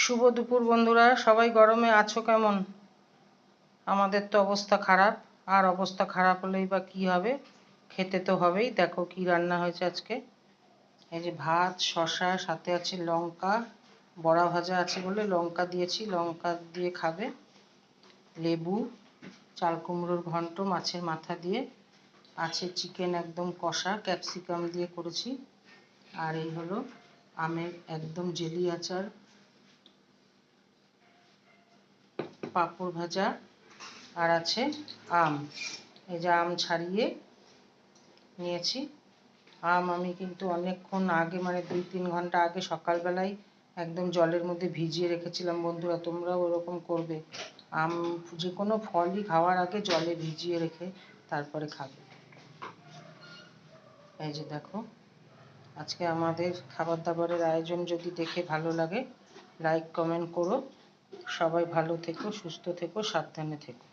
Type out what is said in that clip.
শুভ দুপুর বন্ধুরা, সবাই গরমে আছো কেমন? আমাদের তো অবস্থা খারাপ। আর অবস্থা খারাপ হলেই বা কি হবে, খেতে তো হবেই। দেখো কি রান্না হয়েছে আজকে। এই যে ভাত, শসা, সাথে আছে লঙ্কা, বড়া ভাজা আছে বলে লঙ্কা দিয়েছি, লঙ্কা দিয়ে খাবে। লেবু, চাল কুমড়োর ঘন্ট মাছের মাথা দিয়ে, আছে চিকেন একদম কষা ক্যাপসিকাম দিয়ে করেছি। আর এই হলো আমের একদম জেলি আচার, পাঁপড় ভাজা, আর আছে আম। এই যে আম ছাড়িয়ে নিয়েছি। আম আমি কিন্তু অনেকক্ষণ আগে, মানে 2-3 ঘন্টা আগে সকালবেলায় একদম জলের মধ্যে ভিজিয়ে রেখেছিলাম। বন্ধুরা, তোমরাও ওরকম করবে। আম যে কোনো ফলই খাওয়ার আগে জলে ভিজিয়ে রেখে তারপরে খাবে। এই যে দেখো, আজকে আমাদের খাবার দাবারের আয়োজন যদি দেখে ভালো লাগে, লাইক কমেন্ট করো। সবাই ভালো থেকো, সুস্থ থেকো, সাবধানে থেকো।